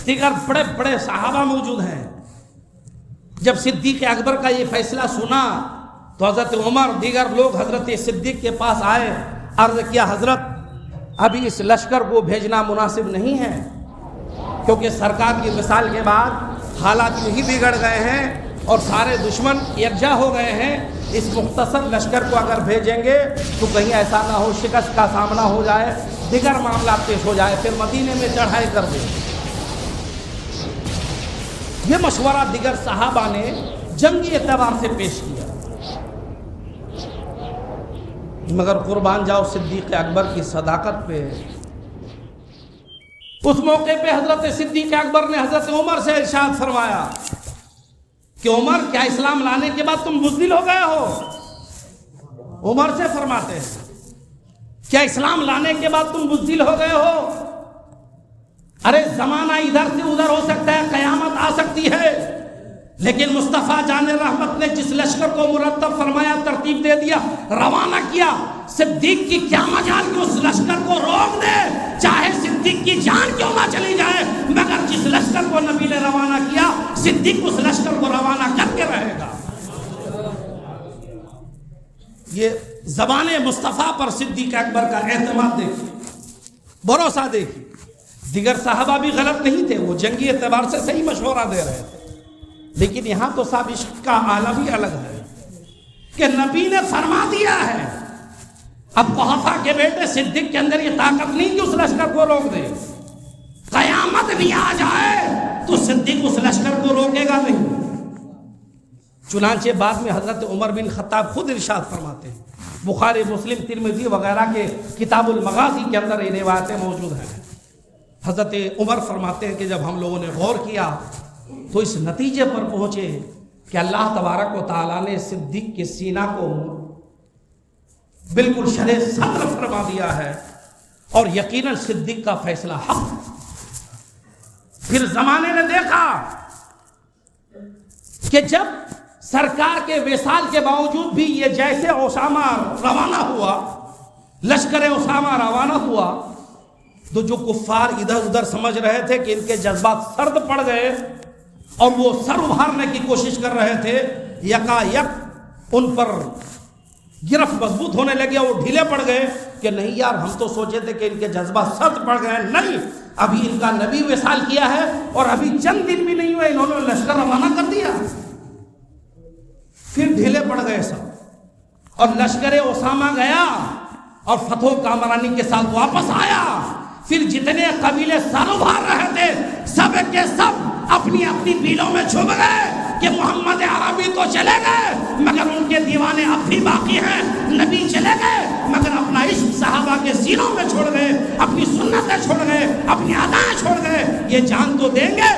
دیگر بڑے بڑے صحابہ موجود ہیں. جب صدیق اکبر کا یہ فیصلہ سنا تو حضرت عمر دیگر لوگ حضرت صدیق کے پاس آئے، عرض کیا حضرت ابھی اس لشکر کو بھیجنا مناسب نہیں ہے، کیونکہ سرکار کی وصال کے بعد حالات یوں ہی بگڑ گئے ہیں اور سارے دشمن یکجا ہو گئے ہیں. اس مختصر لشکر کو اگر بھیجیں گے تو کہیں ایسا نہ ہو شکست کا سامنا ہو جائے، دیگر معاملات پیش ہو جائے، پھر مدینے میں چڑھائی کر دیں. یہ مشورہ دیگر صحابہ نے جنگی اعتبار سے پیش کیا، مگر قربان جاؤ صدیق اکبر کی صداقت پہ. اس موقع پہ حضرت صدیق اکبر نے حضرت عمر سے ارشاد فرمایا کہ عمر کیا اسلام لانے کے بعد تم بزدل ہو گئے ہو؟ عمر سے فرماتے ہیں کیا اسلام لانے کے بعد تم بزدل ہو گئے ہو؟ ارے زمانہ ادھر سے ادھر ہو سکتا ہے، قیامت آ سکتی ہے، لیکن مصطفیٰ جان رحمت نے جس لشکر کو مرتب فرمایا، ترتیب دے دیا، روانہ کیا، صدیق کی کیا مجال کہ اس لشکر کو روک دے، چاہے صدیق کی جان کیوں نہ چلی جائے، مگر جس لشکر کو نبی نے روانہ کیا صدیق اس لشکر کو روانہ کر کے رہے گا. یہ زبان مصطفیٰ پر صدیق اکبر کا اعتماد دیکھیے، بھروسہ دیکھیے. دیگر صحابہ بھی غلط نہیں تھے، وہ جنگی اعتبار سے صحیح مشورہ دے رہے تھے، لیکن یہاں تو صاحب عشق کا عالم ہی الگ ہے کہ نبی نے فرما دیا ہے. اب قحافہ کے بیٹے صدیق کے اندر یہ طاقت نہیں کہ اس لشکر کو روک دے، قیامت بھی آ جائے تو صدیق اس لشکر کو روکے گا نہیں. چنانچہ بعد میں حضرت عمر بن خطاب خود ارشاد فرماتے ہیں، بخاری مسلم ترمذی وغیرہ کے کتاب المغازی کے اندر یہ روایتیں موجود ہیں. حضرت عمر فرماتے ہیں کہ جب ہم لوگوں نے غور کیا تو اس نتیجے پر پہنچے کہ اللہ تبارک و تعالیٰ نے صدیق کے سینہ کو بالکل شرح صدر فرما دیا ہے اور یقیناً صدیق کا فیصلہ حق. پھر زمانے نے دیکھا کہ جب سرکار کے وصال کے باوجود بھی یہ جیسے اسامہ روانہ ہوا، لشکر اسامہ روانہ ہوا، تو جو کفار ادھر ادھر سمجھ رہے تھے کہ ان کے جذبات سرد پڑ گئے اور وہ سر ابھارنے کی کوشش کر رہے تھے، یکا یک ان پر گرفت مضبوط ہونے لگے، وہ ڈھیلے پڑ گئے کہ نہیں یار ہم تو سوچے تھے کہ ان کے جذبات سرد پڑ گئے، نہیں ابھی ان کا نبی وصال کیا ہے اور ابھی چند دن بھی نہیں ہوئے انہوں نے لشکر روانہ کر دیا. پھر ڈھیلے پڑ گئے سب اور لشکر اسامہ گیا اور فتح کامرانی کے ساتھ واپس آیا. پھر جتنے قبیلے سر ابھار رہے تھے سب کے سب اپنی اپنی بیلوں میں چھپ گئے کہ محمد عربی تو چلے گئے مگر ان کے دیوانے اب بھی باقی ہیں. نبی چلے گئے مگر اپنا عشق صحابہ کے سینوں میں چھوڑ گئے، اپنی سنتیں چھوڑ گئے، اپنی ادائیں چھوڑ گئے. یہ جان تو دیں گے